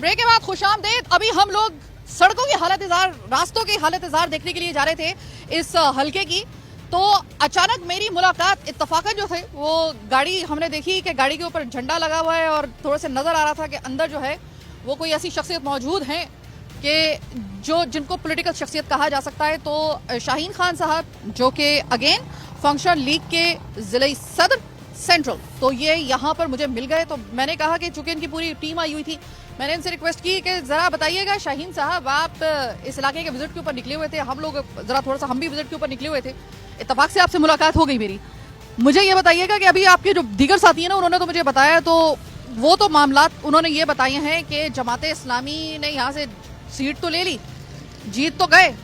Break के बाद खुशामदीद। अभी हम लोग सड़कों की हालत रास्तों की हालत देखने के लिए जा रहे थे इस हल्के की, तो अचानक मेरी मुलाकात इत्तफाकन जो थे वो गाड़ी हमने देखी कि गाड़ी के ऊपर झंडा लगा हुआ है और थोड़ा से नजर आ रहा था कि अंदर जो है वो कोई ऐसी शख्सियत मौजूद हैं कि जिनको पॉलिटिकल शख्सियत कहा जा सकता है। तो शाहीन खान साहब जो कि अगेन फंक्शन लीग के जिले सदर सेंट्रल, तो ये यहाँ पर मुझे मिल गए। तो मैंने कहा कि चूंकि इनकी पूरी टीम आई हुई थी, मैंने इनसे रिक्वेस्ट की कि जरा बताइएगा शाहीन साहब, आप इस इलाके के विजिट के ऊपर निकले हुए थे, हम लोग जरा थोड़ा सा हम भी विजिट के ऊपर निकले हुए थे, इत्तेफाक से आपसे मुलाकात हो गई मेरी। मुझे ये बताइएगा कि अभी आपके जो दीगर साथी हैं ना, उन्होंने तो मुझे बताया, तो वो तो मामलात उन्होंने ये बताए हैं कि जमाते इस्लामी ने यहाँ से सीट तो ले ली, जीत तो गए,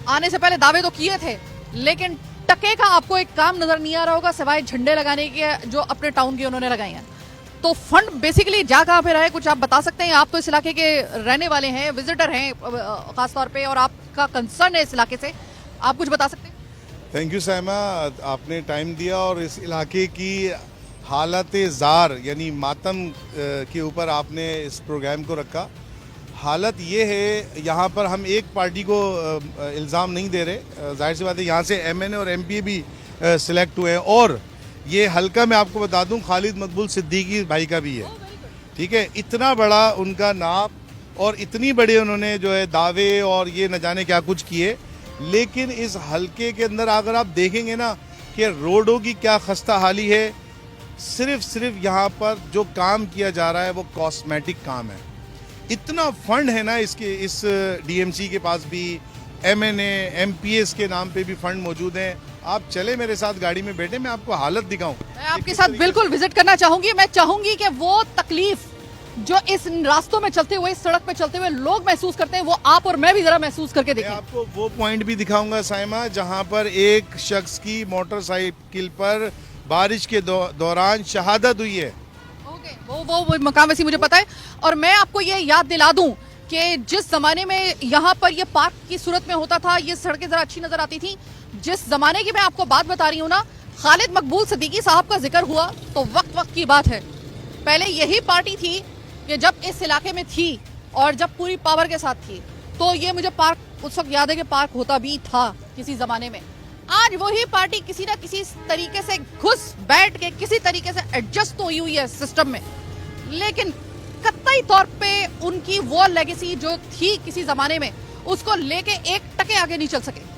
आने से पहले दावे तो किए थे, लेकिन टके का आपको एक काम नजर नहीं आ रहा होगा सिवाय झंडे लगाने के जो अपने टाउन के उन्होंने लगाए हैं। तो फंड बेसिकली जा कहाँ पे रहा है, कुछ आप बता सकते हैं? आप तो इस इलाके के रहने वाले हैं, विजिटर हैं खासतौर पे, और आपका कंसर्न है इस इलाके से, आप कुछ बता सकते हैं? थैंक यू साइमा, आपने टाइम दिया और इस इलाके की हालत ज़ार यानी मातम के ऊपर आपने इस प्रोग्राम को रखा। हालत ये है, यहाँ पर हम एक पार्टी को इल्ज़ाम नहीं दे रहे, जाहिर सी बात है यहाँ से एमएनए और एमपीए भी सिलेक्ट हुए हैं, और ये हल्का मैं आपको बता दूं खालिद मकबूल सिद्दीकी भाई का भी है, ठीक है। इतना बड़ा उनका नाम और इतनी बड़े उन्होंने जो है दावे और ये न जाने क्या कुछ किए, लेकिन इस हल्के के अंदर अगर आप देखेंगे ना कि रोडों की क्या खस्ता हाली है, सिर्फ यहाँ पर जो काम किया जा रहा है वो कॉस्मेटिक काम है। इतना फंड है ना इसके, इस डीएमसी के पास भी, एमएनए एमपीएस के नाम पे भी फंड मौजूद हैं। आप चले मेरे साथ गाड़ी में बैठे, मैं आपको हालत दिखाऊं। मैं आपके साथ बिल्कुल विजिट करना चाहूंगी। मैं चाहूंगी कि वो तकलीफ जो इस रास्तों में चलते हुए, इस सड़क पे चलते हुए लोग महसूस करते हैं, वो आप और मैं भी जरा महसूस करके देखें। मैं आपको वो पॉइंट भी दिखाऊंगा साइमा, जहां पर एक शख्स की मोटरसाइकिल पर बारिश के दौरान शहादत हुई है। वो मकाम वैसी मुझे पता है। और मैं आपको ये याद दिला दूं कि जिस जमाने में यहाँ पर ये पार्क की सूरत में होता था, ये सड़कें जरा अच्छी नजर आती थी, जिस जमाने की मैं आपको बात बता रही हूँ ना, खालिद मकबूल सिद्दीकी साहब का जिक्र हुआ तो वक्त की बात है। पहले यही पार्टी थी कि जब इस इलाके में थी और जब पूरी पावर के साथ थी, तो ये मुझे पार्क उस वक्त याद है कि पार्क होता भी था किसी जमाने में। आज वही पार्टी किसी ना किसी तरीके से घुस बैठ के किसी तरीके से एडजस्ट तो हुई है सिस्टम में, लेकिन कतई तौर पे उनकी वो लेगेसी जो थी किसी जमाने में, उसको लेके एक टके आगे नहीं चल सके।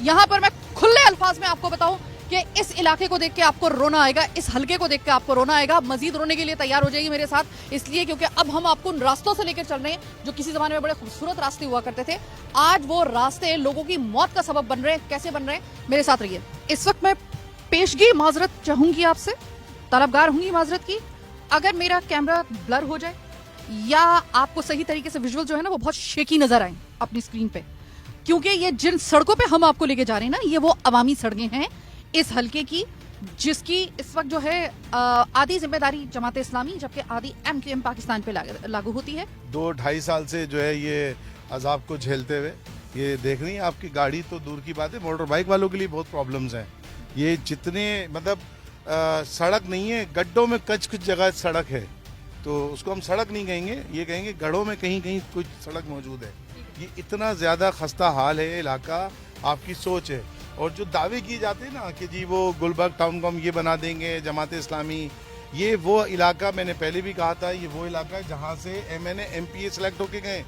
यहाँ पर मैं खुले अल्फाज में आपको बताऊं कि इस इलाके को देख के आपको रोना आएगा, इस हल्के को देख के आपको रोना आएगा। मजीद रोने के लिए तैयार हो जाइए मेरे साथ, इसलिए क्योंकि अब हम आपको उन रास्तों से लेकर चल रहे हैं जो किसी जमाने में बड़े खूबसूरत रास्ते हुआ करते थे। आज वो रास्ते लोगों की मौत का सबब बन रहे हैं। कैसे बन रहे हैं, मेरे साथ रहिए। इस वक्त मैं पेशगी माजरत चाहूंगी आपसे, तलबगार होंगी माजरत की, अगर मेरा कैमरा ब्लर हो जाए या आपको सही तरीके से विजुअल जो है ना वो बहुत शेकी नजर आए अपनी स्क्रीन पे, क्योंकि ये जिन सड़कों पे हम आपको लेके जा रहे हैं ना, ये वो अवामी सड़कें हैं इस हल्के की, जिसकी इस वक्त जो है आधी जिम्मेदारी जमात इस्लामी जबकि आधी एमक्यूएम पाकिस्तान पे लागू होती है। 2-2.5 साल से जो है ये अजाब को झेलते हुए, ये देख रही हैं आपकी गाड़ी तो दूर की बात है, मोटर बाइक वालों के लिए बहुत प्रॉब्लम्स हैं। ये जितने मतलब सड़क नहीं है, गड्ढों में कुछ जगह सड़क है, तो उसको हम सड़क नहीं कहेंगे, ये कहेंगे गढ़ों में कहीं कहीं कुछ सड़क मौजूद है। ये इतना ज़्यादा खस्ता हाल है इलाका, आपकी सोच है। और जो दावे किए जाते हैं ना कि जी वो गुलबर्ग टाउन को हम ये बना देंगे जमात इस्लामी, ये वो इलाका, मैंने पहले भी कहा था, ये वो इलाका है जहाँ से एमएनए एमपीए सेलेक्ट होके गए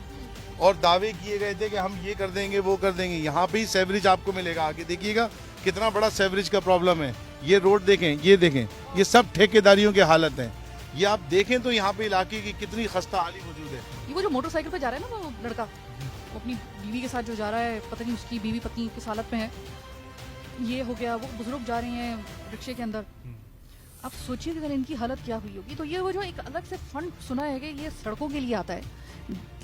और दावे किए गए थे कि हम ये कर देंगे वो कर देंगे। यहाँ पे ही सेवरेज आपको मिलेगा, आगे देखिएगा कितना बड़ा सेवरेज का प्रॉब्लम है। ये रोड देखें, ये देखें, ये सब ठेकेदारियों की हालत है। ये आप देखें तो यहाँ पे इलाके की कितनी खस्ता हाली मौजूद है। ये वो जो मोटरसाइकिल पे जा रहा है ना वो लड़का, वो अपनी बीवी के साथ जो जा रहा है, पता नहीं उसकी बीवी पत्नी किस हालत में है, ये हो गया। वो बुजुर्ग जा रहे हैं रिक्शे के अंदर। आप सोचिए अगर इनकी हालत क्या हुई होगी। तो ये वो जो एक अलग से फंड सुना है कि ये सड़कों के लिए आता है,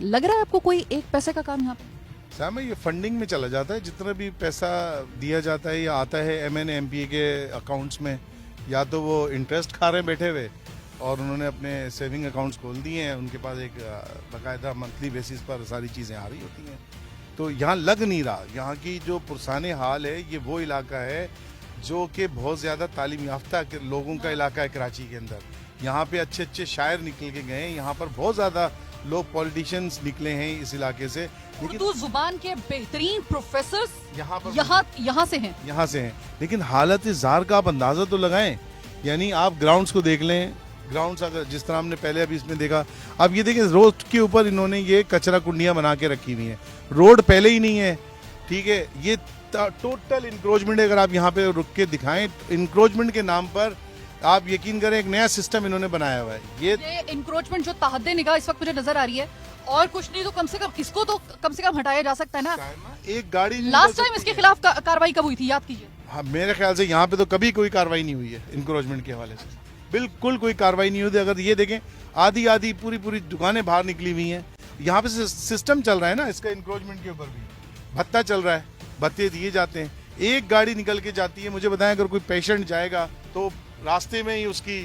लग रहा है आपको कोई एक पैसे का काम यहाँ पे? साहब ये फंडिंग में चला जाता है, जितना भी पैसा दिया जाता है या आता है एमएनए एमपीए के अकाउंट्स में, या तो वो इंटरेस्ट खा रहे हैं बैठे हुए और उन्होंने अपने सेविंग अकाउंट्स खोल दिए हैं, उनके पास एक बाकायदा मंथली बेसिस पर सारी चीज़ें आ रही होती हैं। तो यहाँ लग नहीं रहा। यहाँ की जो पुरसाने हाल है, ये वो इलाका है जो कि बहुत ज़्यादा तालीम याफ्ता लोगों का इलाका है कराची के अंदर। यहाँ पे अच्छे अच्छे शायर निकल के गए, यहाँ पर बहुत ज़्यादा लोग पॉलिटिशियंस निकले हैं इस इलाके से, लेकिन उर्दू जुबान के बेहतरीन प्रोफेसर यहाँ पर यहाँ से हैं। यहाँ से हैं, लेकिन हालत जार का आप अंदाजा तो लगाएं। यानी आप ग्राउंड्स को देख लें, ग्राउंड्स अगर जिस तरह हमने पहले अभी इसमें देखा, अब ये देखें रोड के ऊपर इन्होंने ये कचरा कुंडियां बना के रखी हुई हैं, रोड पहले ही नहीं है, ठीक है। ये टोटल इंक्रोचमेंट, अगर आप यहाँ पे रुक के दिखाएं, इंक्रोचमेंट के नाम पर आप यकीन करें एक नया सिस्टम इन्होंने बनाया हुआ है। ये इंक्रोचमेंट जो तहद्दे निगाह इस वक्त मुझे नजर आ रही है, और कुछ नहीं तो कम से कम इसको तो कम से कम हटाया जा सकता है ना। एक गाड़ी लास्ट टाइम इसके खिलाफ कार्रवाई कब हुई थी, याद कीजिए। हाँ, मेरे ख्याल से यहाँ पे तो कभी कोई कार्रवाई नहीं हुई है इंक्रोचमेंट के हवाले से, बिल्कुल कोई कार्रवाई नहीं हुई। अगर ये देखें आधी आधी पूरी दुकानें बाहर निकली हुई हैं। यहाँ पे सिस्टम चल रहा है ना इसका, इंक्रोचमेंट के ऊपर भी भत्ता चल रहा है, भत्ते दिए जाते हैं। एक गाड़ी निकल के जाती है, मुझे बताएं अगर कोई पेशेंट जाएगा तो रास्ते में ही उसकी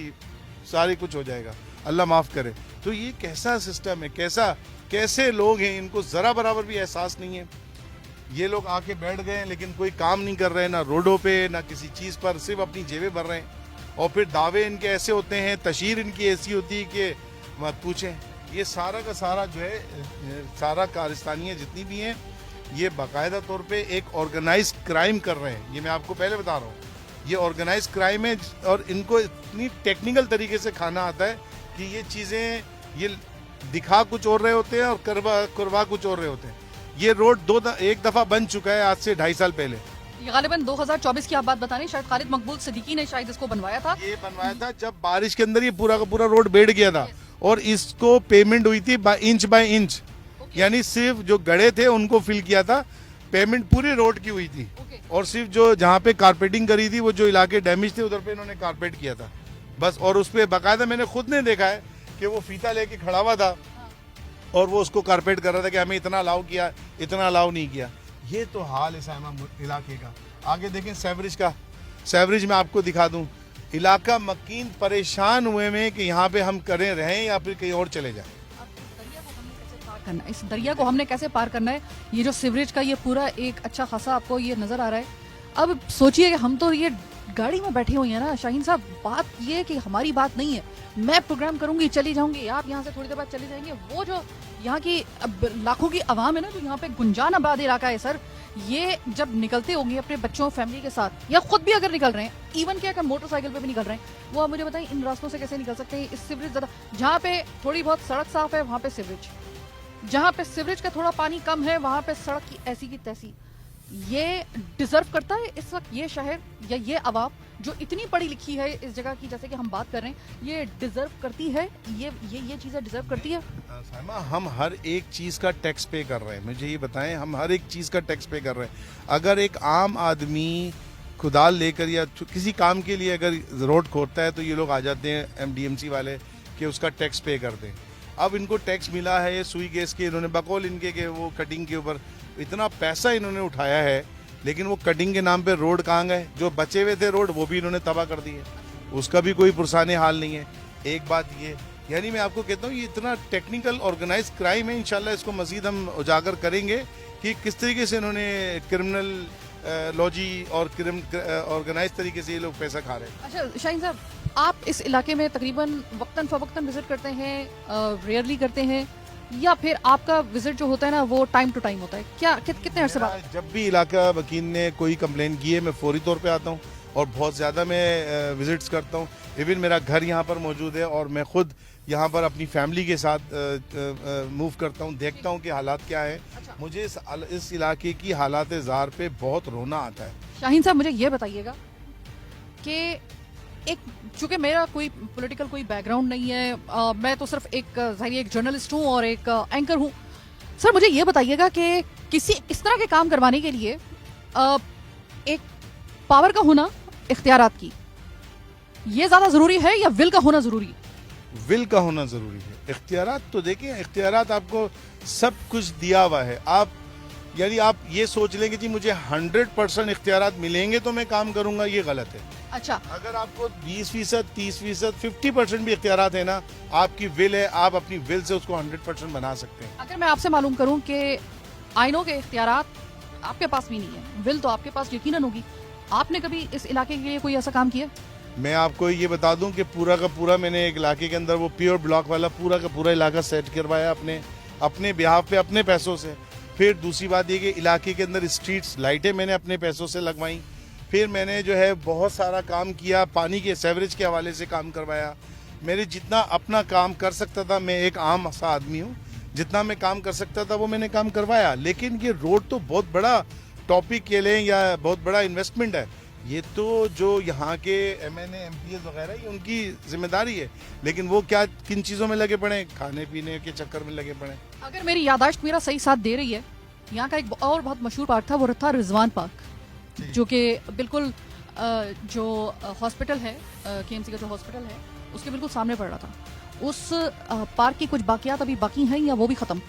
सारी कुछ हो जाएगा, अल्लाह माफ करे। तो ये कैसा सिस्टम है, कैसे लोग हैं, इनको जरा बराबर भी एहसास नहीं है। ये लोग आके बैठ गए हैं, लेकिन कोई काम नहीं कर रहे, ना रोडों पे ना किसी चीज पर, सिर्फ अपनी जेबें भर रहे हैं। और फिर दावे इनके ऐसे होते हैं, तशहीर इनकी ऐसी होती है कि मत पूछें। ये सारा का सारा जो है, सारा कारस्तानियाँ जितनी भी हैं, ये बाकायदा तौर पे एक ऑर्गेनाइज क्राइम कर रहे हैं। ये मैं आपको पहले बता रहा हूँ, ये ऑर्गेनाइज क्राइम है, और इनको इतनी टेक्निकल तरीके से खाना आता है कि ये चीज़ें ये दिखा कुछ और रहे होते हैं और करवा कुछ और रहे होते हैं। ये रोड एक दफ़ा बन चुका है आज से 2.5 साल पहले। ये गालिबन 2024 की आप बात बता रही, शायद खालिद मकबूल सिद्दीकी ने शायद इसको बनवाया था। ये बनवाया था जब बारिश के अंदर ये पूरा का पूरा रोड बैठ गया था, और इसको पेमेंट हुई थी बाय इंच, यानी सिर्फ जो गड्ढे थे उनको फिल किया था, पेमेंट पूरे रोड की हुई थी। और सिर्फ जो जहाँ पे कारपेटिंग करी थी, वो जो इलाके डैमेज थे उधर पे इन्होंने कारपेट किया था बस। और उस पर बाकायदा मैंने खुद ने देखा है कि वो फीता लेके खड़ा हुआ था और वो उसको कारपेट कर रहा था कि हमें इतना अलाउ किया, इतना अलाउ नहीं किया। ये तो हाल है साइमा इलाके का। आगे देखें सेवरेज का, सेवरेज में आपको दिखा दूं, इलाका मकीन परेशान हुए में कि यहाँ पे हम करें रहें या फिर कहीं और चले जाएं। इस दरिया को हमने कैसे पार करना है, ये जो सीवरेज का ये पूरा एक अच्छा खासा आपको ये नजर आ रहा है। अब सोचिए कि हम तो ये गाड़ी में बैठे हुए हैं ना शाहीन साहब, बात ये है कि हमारी बात नहीं है, मैं प्रोग्राम करूंगी चली जाऊंगी, आप यहाँ से थोड़ी देर बाद चले जाएंगे। वो जो यहाँ की लाखों की आवाम है ना, जो यहाँ पे गुंजान आबाद इलाका है सर, ये जब निकलते होंगे अपने बच्चों फैमिली के साथ, या खुद भी अगर निकल रहे हैं, इवन क्या मोटरसाइकिल पे भी निकल रहे हैं, वो आप मुझे बताएं इन रास्तों से कैसे निकल सकते हैं। इस सीवरेज ज्यादा, जहाँ पे थोड़ी बहुत सड़क साफ है वहाँ पे सीवरेज, जहाँ पे सीवरेज का थोड़ा पानी कम है वहाँ पे सड़क की ऐसी की तैसी। ये डिजर्व करता है इस वक्त ये शहर या ये आवाम जो इतनी पढ़ी लिखी है इस जगह की, जैसे कि हम बात कर रहे हैं, ये डिजर्व करती है, ये चीजें डिजर्व करती है। साइमा, हम हर एक चीज का टैक्स पे कर रहे हैं, मुझे ये बताएं, हम हर एक चीज का टैक्स पे कर रहे हैं। अगर एक आम आदमी कुदाल लेकर या किसी काम के लिए अगर रोड खोदता है तो ये लोग आ जाते हैं एमडीएमसी वाले कि उसका टैक्स पे कर दें। अब इनको टैक्स मिला है सुई गैस के, इन्होंने बकौल इनके के वो कटिंग के ऊपर इतना पैसा इन्होंने उठाया है, लेकिन वो कटिंग के नाम पे रोड कहाँ गए? जो बचे हुए थे रोड वो भी इन्होंने तबाह कर दिए, उसका भी कोई पुरसाने हाल नहीं है। एक बात ये, यानी मैं आपको कहता हूँ ये इतना टेक्निकल ऑर्गेनाइज क्राइम है। इंशाल्लाह इसको मजीद हम उजागर करेंगे कि किस तरीके से इन्होंने क्रिमिनल लॉजी और ऑर्गेनाइज तरीके से ये लोग पैसा खा रहे हैं। अच्छा शाहीन साहब, आप इस इलाके में तकरीबन वक्तन फवक्तन विजिट करते हैं, रेयरली करते हैं, या फिर आपका विजिट जो होता है ना वो टाइम टू टाइम होता है? क्या कितने अरसे बाद? जब भी इलाका वकील ने कोई कंप्लेन की है मैं फौरी तौर पे आता हूँ, और बहुत ज़्यादा मैं विजिट्स करता हूँ। इवन मेरा घर यहाँ पर मौजूद है और मैं खुद यहाँ पर अपनी फैमिली के साथ मूव करता हूँ, देखता हूँ कि हालात क्या है। अच्छा। मुझे इस इलाके की हालात ज़ार पे बहुत रोना आता है। शाहीन साहब मुझे ये बताइएगा कि एक, चूंकि मेरा कोई पॉलिटिकल कोई बैकग्राउंड नहीं है, मैं तो सिर्फ एक जर्नलिस्ट हूँ और एक एंकर हूँ। सर मुझे ये बताइएगा कि किसी इस तरह के काम करवाने के लिए एक पावर का होना, इख्तियारात की, ये ज्यादा जरूरी है या विल का होना जरूरी है? विल का होना जरूरी है। इख्तियारात तो देखिए, इख्तियारात आपको सब कुछ दिया हुआ है। आप यानी आप ये सोच लेंगे जी मुझे 100% इख्तियारात मिलेंगे तो मैं काम करूंगा, ये गलत है। अच्छा, अगर आपको 20%, 30%, 50% भी इख्तियारात है ना, आपकी विल है, आप अपनी विल से उसको 100% बना सकते हैं। अगर मैं आपसे मालूम करूं कि आइनों के इख्तियारात आपके पास भी नहीं है, विल तो आपके पास यकीनन होगी, आपने कभी इस इलाके के लिए कोई ऐसा काम किया? मैं आपको ये बता दूं कि पूरा का पूरा मैंने एक इलाके के अंदर वो प्योर ब्लॉक वाला पूरा का पूरा इलाका सेट करवाया अपने अपने बिहाफ पे अपने पैसों से। फिर दूसरी बात ये कि इलाके के अंदर स्ट्रीट्स लाइटें मैंने अपने पैसों से लगवाई। फिर मैंने जो है बहुत सारा काम किया, पानी के सेवरेज के हवाले से काम करवाया। मेरे जितना अपना काम कर सकता था, मैं एक आम सा आदमी हूँ, जितना मैं काम कर सकता था वो मैंने काम करवाया। लेकिन ये रोड तो बहुत बड़ा टॉपिक के लिए या बहुत बड़ा इन्वेस्टमेंट है, ये तो जो यहाँ के MNA MPs वगैरह ये उनकी जिम्मेदारी है। लेकिन वो क्या किन चीज़ों में लगे पड़े, खाने पीने के चक्कर में लगे पड़े। अगर मेरी याददाश्त मेरा सही साथ दे रही है, यहाँ का एक और बहुत मशहूर पार्क था, वो था रिजवान पार्क, जो कि बिल्कुल जो हॉस्पिटल है, KMC का जो हॉस्पिटल है उसके बिल्कुल सामने पड़ रहा था। उस पार्क की कुछ बाकियात अभी बाकी हैं या वो भी खत्म?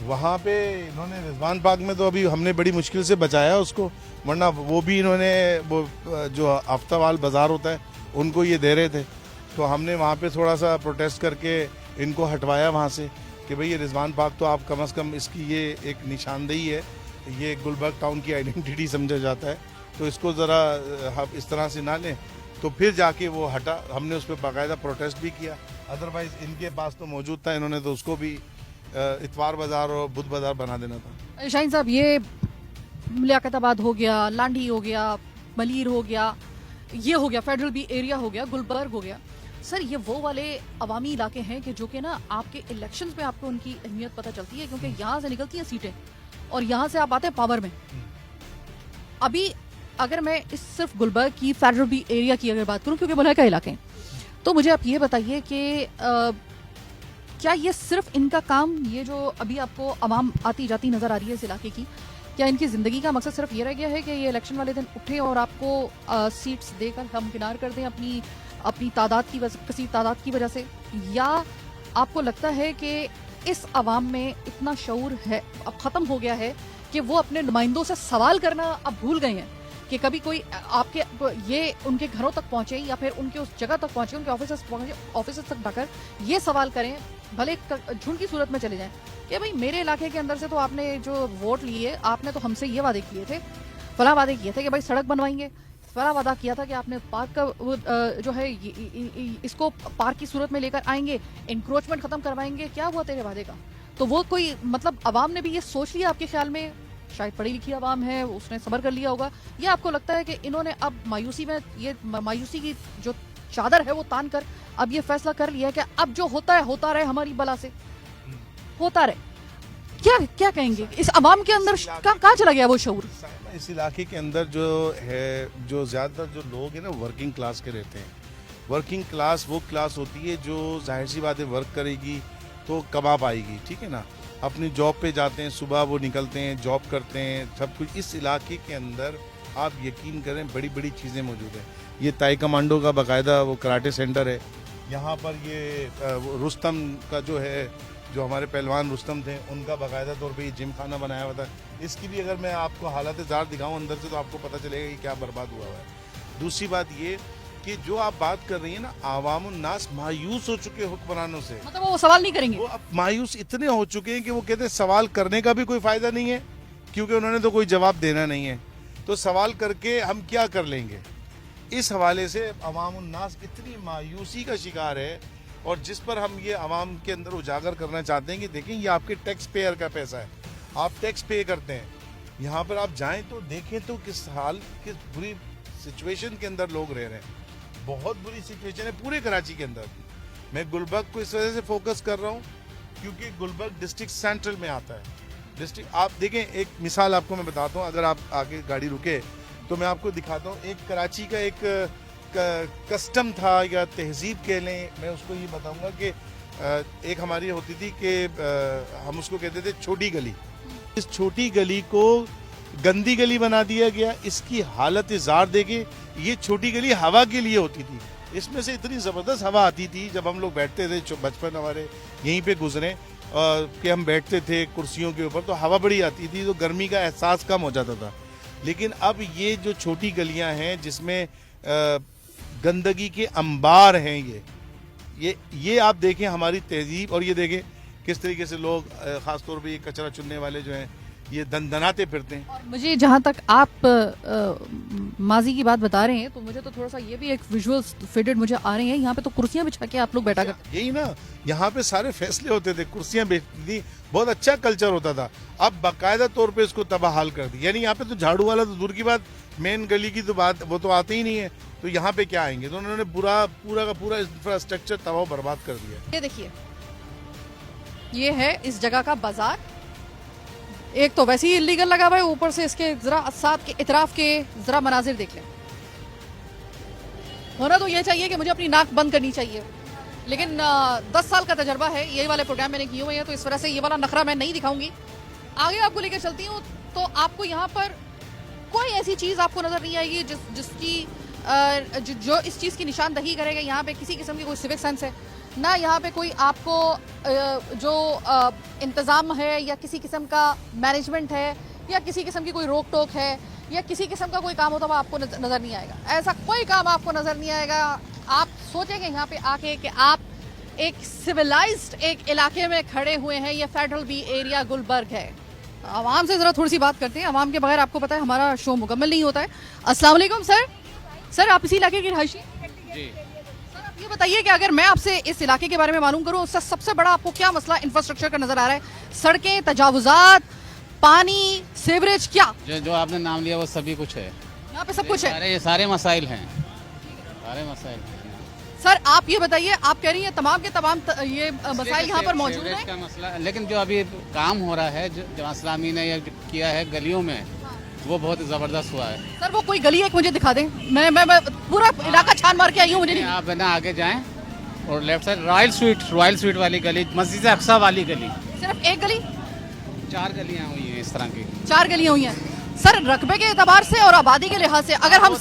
वहाँ पे इन्होंने रिजवान पार्क में तो अभी हमने बड़ी मुश्किल से बचाया उसको, वरना वो भी इन्होंने वो जो हफ्तावाल बाज़ार होता है उनको ये दे रहे थे। तो हमने वहाँ पे थोड़ा सा प्रोटेस्ट करके इनको हटवाया वहाँ से कि भाई ये रिजवान पार्क तो आप कम से कम इसकी ये एक निशानदेही है, ये गुलबर्ग टाउन की आइडेंटिटी समझा जाता है, तो इसको ज़रा इस तरह से ना लें। तो फिर जाके वो हटा, हमने उस पर बाकायदा प्रोटेस्ट भी किया। अदरवाइज़ इनके पास तो मौजूद था, इन्होंने तो उसको भी इतवार बाजार और बुध बाजार बना देना था। शाहीन साहब, ये लियाकताबाद हो गया, लांडी हो गया, मलीर हो गया, ये हो गया, फेडरल बी एरिया हो गया, गुलबर्ग हो गया, सर ये वो वाले अवामी इलाके हैं कि जो कि ना आपके इलेक्शंस में आपको उनकी अहमियत पता चलती है, क्योंकि यहाँ से निकलती हैं सीटें और यहाँ से आप आते हैं पावर में। अभी अगर मैं इस सिर्फ गुलबर्ग की फेडरल बी एरिया की अगर बात करूं, क्योंकि मुल्का इलाके हैं, तो मुझे आप ये बताइए कि क्या ये सिर्फ इनका काम, ये जो अभी आपको अवाम आती जाती नजर आ रही है इस इलाके की, क्या इनकी जिंदगी का मकसद सिर्फ ये रह गया है कि ये इलेक्शन वाले दिन उठे और आपको सीट्स देकर हमकिनार कर दें अपनी तादाद की वजह, कसीर तादाद की वजह से, या आपको लगता है कि इस अवाम में इतना शऊर है, अब खत्म हो गया है कि वो अपने नुमाइंदों से सवाल करना अब भूल गए हैं कि कभी कोई आपके ये उनके घरों तक पहुंचे या फिर उनके उस जगह तक पहुंचे, उनके ऑफिस तक जाकर ये सवाल करें, भले झुंड की सूरत में चले जाएं कि भाई मेरे इलाके के अंदर से तो आपने जो वोट लिए, आपने तो हमसे ये वादे किए थे, फला वादे किए थे कि भाई सड़क बनवाएंगे, फला वादा किया था कि आपने पार्क का जो है इसको पार्क की सूरत में लेकर आएंगे, इंक्रोचमेंट खत्म करवाएंगे, क्या हुआ तेरे वादे का? तो वो कोई मतलब अवाम ने भी ये सोच लिया आपके ख्याल में? शायद पढ़ी लिखी आवाम है, उसने सबर कर लिया होगा, या आपको लगता है कि इन्होंने अब मायूसी की जो चादर है वो तान कर अब ये फैसला कर लिया है कि अब जो होता है होता रहे, हमारी बला से होता रहे? क्या कहेंगे इस अवाम के अंदर कहाँ चला गया वो शऊर? इस इलाके के अंदर जो है, जो ज्यादातर जो लोग हैं ना वर्किंग क्लास के रहते हैं। वर्किंग क्लास वो क्लास होती है जो जाहिर सी बात है वर्क करेगी तो कमा पाएगी, ठीक है ना। अपनी जॉब पे जाते हैं, सुबह वो निकलते हैं, जॉब करते हैं, सब कुछ। इस इलाके के अंदर आप यकीन करें बड़ी बड़ी चीज़ें मौजूद हैं। ये ताई कमांडो का बाकायदा वो कराटे सेंटर है यहाँ पर। ये रुस्तम का जो है, जो हमारे पहलवान रुस्तम थे, उनका बाकायदा तौर पे ये जिम खाना बनाया हुआ था। इसकी भी अगर मैं आपको हालत ज़ार दिखाऊं अंदर से तो आपको पता चलेगा कि क्या बर्बाद हुआ है। दूसरी बात ये कि जो आप बात कर रही है ना, आवाम उन्नास मायूस हो चुके हुक्मरानों से, मतलब वो सवाल नहीं करेंगे। वो अब मायूस इतने हो चुके हैं कि वो कहते हैं सवाल करने का भी कोई फायदा नहीं है, क्योंकि उन्होंने तो कोई जवाब देना नहीं है, तो सवाल करके हम क्या कर लेंगे। इस हवाले से अवाम उन्नास इतनी मायूसी का शिकार है, और जिस पर हम ये अवाम के अंदर उजागर करना चाहते हैं कि देखें ये आपके टैक्स पेयर का पैसा है, आप टैक्स पे करते हैं। यहाँ पर आप जाएं तो देखें तो किस बुरी सिचुएशन के अंदर लोग रह रहे हैं। बहुत बुरी सिचुएशन है पूरे कराची के अंदर। मैं गुलबर्ग को इस वजह से फोकस कर रहा हूँ क्योंकि गुलबर्ग डिस्ट्रिक्ट सेंट्रल में आता है। डिस्ट्रिक्ट आप देखें, एक मिसाल आपको मैं बताता हूँ, अगर आप आगे गाड़ी रुके तो मैं आपको दिखाता हूँ। एक कराची का एक कस्टम था या तहजीब कह लें, मैं उसको ये बताऊँगा कि एक हमारी होती थी कि हम उसको कहते थे छोटी गली। इस छोटी गली को गंदी गली बना दिया गया। इसकी हालत ज़ार देखे, ये छोटी गली हवा के लिए होती थी, इसमें से इतनी ज़बरदस्त हवा आती थी। जब हम लोग बैठते थे, बचपन हमारे यहीं पे गुजरे कि हम बैठते थे कुर्सियों के ऊपर, तो हवा बड़ी आती थी, तो गर्मी का एहसास कम हो जाता था। लेकिन अब ये जो छोटी गलियां हैं जिसमें गंदगी के अंबार हैं, ये आप देखें हमारी तहजीब, और ये देखें किस तरीके से लोग ख़ासतौर पर ये कचरा चुनने वाले जो हैं, ये दनदनाते फिरते हैं। और मुझे जहाँ तक आप माजी की बात बता रहे हैं तो मुझे तो थोड़ा सा ये भी एक विजुअल्स फिटेड मुझे आ रहे हैं। यहाँ पे तो कुर्सियां बिछा के आप लोग बैठा करते यही ना, यहाँ पे सारे फैसले होते थे, कुर्सियां बेचती थी, बहुत अच्छा कल्चर होता था। अब बाकायदा तौर पे इसको तबाहाल कर दी। यानी यहाँ पे तो झाड़ू वाला तो दूर की बात, मेन गली की तो बात वो तो आते ही नहीं है, तो यहाँ पे क्या आएंगे। तो उन्होंने पूरा का पूरा इंफ्रास्ट्रक्चर तबाह बर्बाद कर दिया। ये देखिए, ये है इस जगह का बाजार। एक तो वैसे ही इलीगल लगा हुआ है, ऊपर से इसके जरा साथ के इतराफ के जरा मनाजिर देख लें। होना तो ये चाहिए कि मुझे अपनी नाक बंद करनी चाहिए, लेकिन 10 साल का तजर्बा है, यही वाले प्रोग्राम मैंने किए हुए हैं, तो इस वजह से ये वाला नखरा मैं नहीं दिखाऊंगी। आगे आपको लेकर चलती हूँ तो आपको यहाँ पर कोई ऐसी चीज आपको नजर नहीं आएगी जिसकी जो इस चीज की निशानदही करेगा। यहाँ पे किसी किस्म की कोई सिविक सेंस है ना, यहाँ पे कोई आपको जो इंतजाम है या किसी किस्म का मैनेजमेंट है या किसी किस्म की कोई रोक टोक है या किसी किस्म का कोई काम होता हुआ आपको नजर नहीं आएगा। ऐसा कोई काम आपको नजर नहीं आएगा। आप सोचेंगे यहाँ पे आके कि आप एक सिविलाइज्ड एक इलाके में खड़े हुए हैं। ये फेडरल बी एरिया गुलबर्ग है। आवाम से जरा थोड़ी सी बात करते हैं। आवाम के बगैर आपको पता है हमारा शो मुकम्मल नहीं होता है। अस्सलाम वालेकुम सर। सर आप इसी इलाके के रहायशी? जी। सर आप ये बताइए कि अगर मैं आपसे इस इलाके के बारे में मालूम करूं, उससे सबसे बड़ा आपको क्या मसला इंफ्रास्ट्रक्चर का नजर आ रहा है? सड़कें, तजावुजात, पानी, सीवरेज, क्या जो आपने नाम लिया वो सभी कुछ है यहाँ पे? सब कुछ है। ये सारे मसाइल हैं, सारे मसाइल हैं। सर आप ये बताइए, आप कह रही हैं तमाम के तमाम ये मसाइल यहाँ पर मौजूद सीवरेज हैं। का मसला, लेकिन जो अभी काम हो रहा है, जो इस्लामी ने ये किया है गलियों में, वो बहुत जबरदस्त हुआ है। सर वो कोई गली एक मुझे दिखा दें, मैं पूरा इलाका छान मार के आई हूँ, मुझे नहीं। आप है ना आगे जाएं और लेफ्ट साइड रॉयल स्वीट वाली गली, मस्जिद अक्सा वाली गली, सिर्फ एक गली? 4 गलियां हुई हैं इस तरह की। 4 गलियां हुई हैं। सर रकबे के एतबार से और आबादी के लिहाज से अगर हम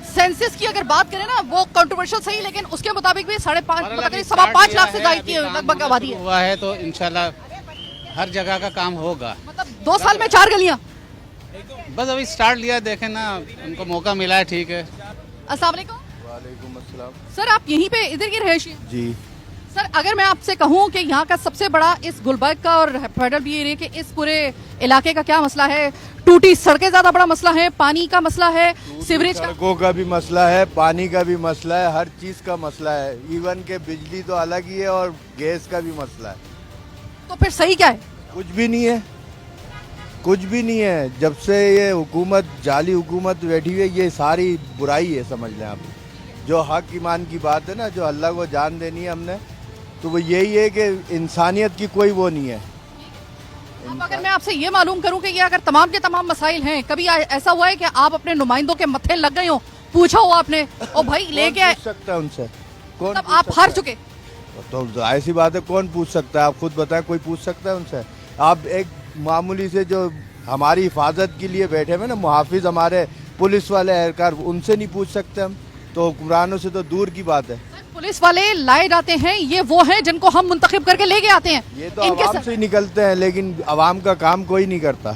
सेंसस की अगर बात करें ना, वो कंट्रोवर्शियल सही, लेकिन उसके मुताबिक भी 5.5 लाख से ज्यादा की लगभग आबादी है। हुआ है तो इंशाल्लाह हर जगह का काम होगा। मतलब 2 साल में 4 गलियां? बस अभी स्टार्ट लिया, देखें ना, उनको मौका मिला है, ठीक है। अस्सलाम वालेकुम। वालेकुम अस्सलाम। सर आप यहीं पे इधर के रहायशी हैं? जी। सर अगर मैं आपसे कहूं कि यहाँ का सबसे बड़ा इस गुलबर्ग का और फेडरल बी एरिया के इस पूरे इलाके का क्या मसला है? टूटी सड़कें ज्यादा बड़ा मसला है, पानी का मसला है, सीवरेज का? सड़कों का भी मसला है, पानी का भी मसला है, हर चीज का मसला है। इवन के बिजली तो अलग ही है और गैस का भी मसला है। तो फिर सही क्या है? कुछ भी नहीं है, कुछ भी नहीं है। जब से ये हुकूमत, जाली हुकूमत बैठी हुई है, ये सारी बुराई है, समझ लें आप। जो हक ईमान की बात है ना, जो अल्लाह को जान देनी है हमने, तो वो यही है कि इंसानियत की कोई वो नहीं है। अब अगर मैं आपसे ये मालूम करूं कि ये अगर तमाम के तमाम मसाइल हैं, कभी ऐसा हुआ है कि आप अपने नुमाइंदों के मत्थे लग गए हो, पूछा हो आपने, ओ भाई लेके आए, पूछ सकता है उनसे? कौन तब पूछ आप सकता हार है? चुके? तो ऐसी बात है, कौन पूछ सकता है? आप खुद बताएं, कोई पूछ सकता है उनसे? आप एक मामूली से जो हमारी हिफाजत के लिए बैठे हुए ना मुहाफिज, हमारे पुलिस वाले एहलकार, उनसे नहीं पूछ सकते हम? तो हुक्मरानों से तो दूर की बात है। पुलिस वाले लाए जाते हैं, ये वो हैं जिनको हम मुंतखब करके लेके आते हैं। ये तो आवाम से ही निकलते हैं, लेकिन आवाम का काम कोई नहीं करता।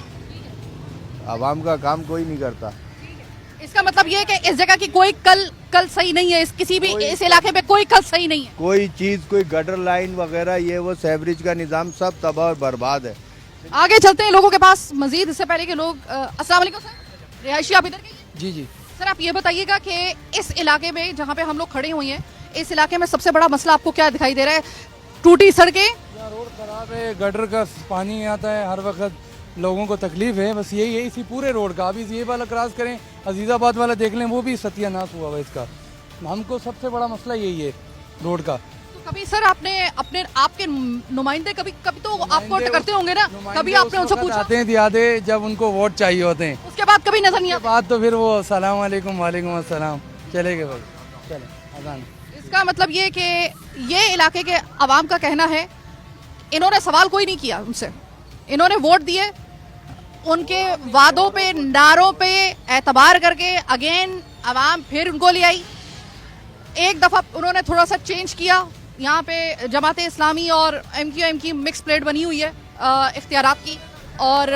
आवाम का काम कोई नहीं करता। इसका मतलब ये है कि इस जगह की कोई कल सही नहीं है, किसी भी इस इलाके में कोई कल सही नहीं है। कोई चीज, कोई गटर लाइन वगैरह, ये वो सेवरेज का निजाम सब तबाह और बर्बाद है। आगे चलते हैं लोगों के पास मजीद, इससे पहले के लोग। अस्सलाम वालेकुम सर, रिहायशी आप इधर के? जी जी। सर आप ये बताइएगा कि इस इलाके में जहाँ पे हम लोग खड़े हुए हैं, इस इलाके में सबसे बड़ा मसला आपको क्या दिखाई दे रहा है? टूटी सड़कें, रोड खराब है, गटर का पानी आता है, हर वक्त लोगों को तकलीफ है। बस यही है इसी पूरे रोड का। अभी ये वाला क्रॉस करें, अजीजाबाद वाला देख लें, वो भी सत्यानाश हुआ हुआ इसका। हमको सबसे बड़ा मसला यही है रोड का। तो कभी सर आपने आपके नुमाइंदे कभी तो आपको टकरते होंगे ना, कभी आपने उनसे पूछा? आते हैं दियादे जब उनको वोट चाहिए होते हैं, उसके बाद कभी नजर नहीं आता? बात तो फिर वो सलाम वालेकुम वालेकुम अस्सलाम चले गए भाई, चले अजान। इसका मतलब ये कि ये इलाके के अवाम का कहना है, इन्होंने सवाल कोई नहीं किया उनसे, इन्होंने वोट दिए, उनके वादों पे, नारों पे एतबार करके अगेन अवाम फिर उनको ले आई। एक दफा उन्होंने थोड़ा सा चेंज किया, यहाँ पे जमात इस्लामी और MQM की मिक्स प्लेट बनी हुई है इख्तियारात की, और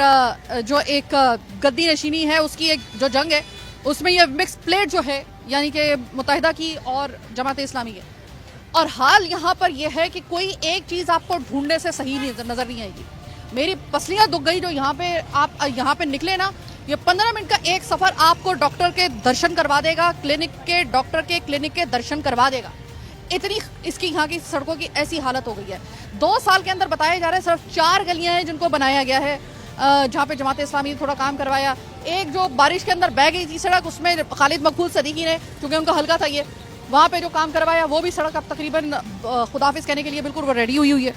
जो एक गद्दी नशीनी है उसकी एक जो जंग है, उसमें ये मिक्स प्लेट जो है यानी कि मुत्तहिदा की और जमात इस्लामी है। और हाल यहाँ पर यह है कि कोई एक चीज़ आपको ढूंढने से सही नहीं नजर नहीं आएगी। मेरी पसलियां दुख गई जो यहाँ पे आप यहाँ पे निकले ना। ये 15 मिनट का एक सफर आपको डॉक्टर के दर्शन करवा देगा, क्लिनिक के डॉक्टर के क्लिनिक के दर्शन करवा देगा। इतनी इसकी यहाँ की सड़कों की ऐसी हालत हो गई है। 2 साल के अंदर बताया जा रहा है सिर्फ 4 गलियां हैं जिनको बनाया गया है, जहाँ पे जमात इस्लामी ने थोड़ा काम करवाया। एक जो बारिश के अंदर बह गई थी सड़क, उसमें खालिद मकबूल सदीकी ने, क्योंकि उनका हल्का था ये, वहाँ पे जो काम करवाया वो भी सड़क अब तकरीबन खुदाफिज कहने के लिए बिल्कुल वो रेडी हुई है।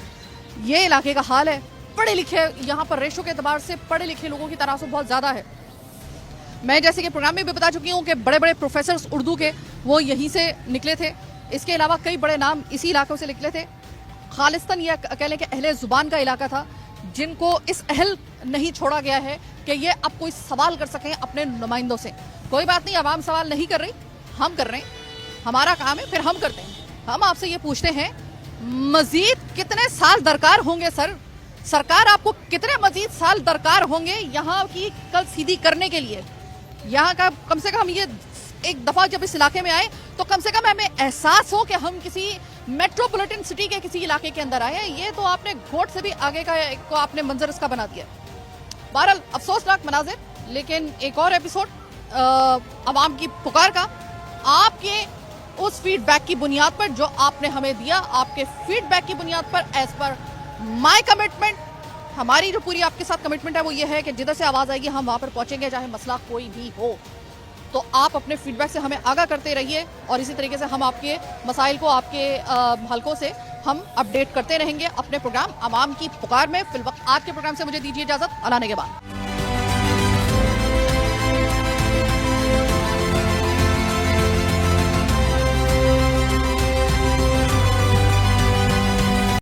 ये इलाके का हाल है। पढ़े लिखे यहाँ पर रेशो के एतबार से पढ़े लिखे लोगों की तनासुब बहुत ज़्यादा है। मैं जैसे कि प्रोग्राम में भी बता चुकी हूँ कि बड़े बड़े प्रोफेसर्स उर्दू के वो यहीं से निकले थे। इसके अलावा कई बड़े नाम इसी इलाकों से निकले थे। खालिस्तान या कह लें कि अहले ज़ुबान का इलाका था, जिनको इस अहल नहीं छोड़ा गया है कि ये अब कोई सवाल कर सकें अपने नुमाइंदों से। कोई बात नहीं, आवाम सवाल नहीं कर रही, हम कर रहे हैं, हमारा काम है, फिर हम करते हैं। हम आपसे ये पूछते हैं, मजीद कितने साल दरकार होंगे सर? सरकार आपको कितने मजीद साल दरकार होंगे यहाँ की कल सीधी करने के लिए? यहाँ का कम से कम ये एक दफा जब इस इलाके में आए तो कम से कम हमें एहसास हो कि हम किसी मेट्रोपॉलिटन सिटी के किसी इलाके के अंदर आए हैं। ये तो आपने घोट से भी आगे का को आपने मंजर इसका बना दिया। बहरहाल अफसोसनाक मनाजिर, लेकिन एक और एपिसोड अवाम की पुकार का, आपके उस फीडबैक की बुनियाद पर जो आपने हमें दिया, आपके फीडबैक की बुनियाद पर एज पर माय कमिटमेंट, हमारी जो पूरी आपके साथ कमिटमेंट है वो ये है कि जिधर से आवाज आएगी हम वहां पर पहुंचेंगे, चाहे मसला कोई भी हो। तो आप अपने फीडबैक से हमें आगाह करते रहिए और इसी तरीके से हम आपके मसाइल को आपके हलकों से हम अपडेट करते रहेंगे अपने प्रोग्राम अवाम की पुकार में। फिलवक्त आज के प्रोग्राम से मुझे दीजिए इजाजत। अल्लाह ने के बाद।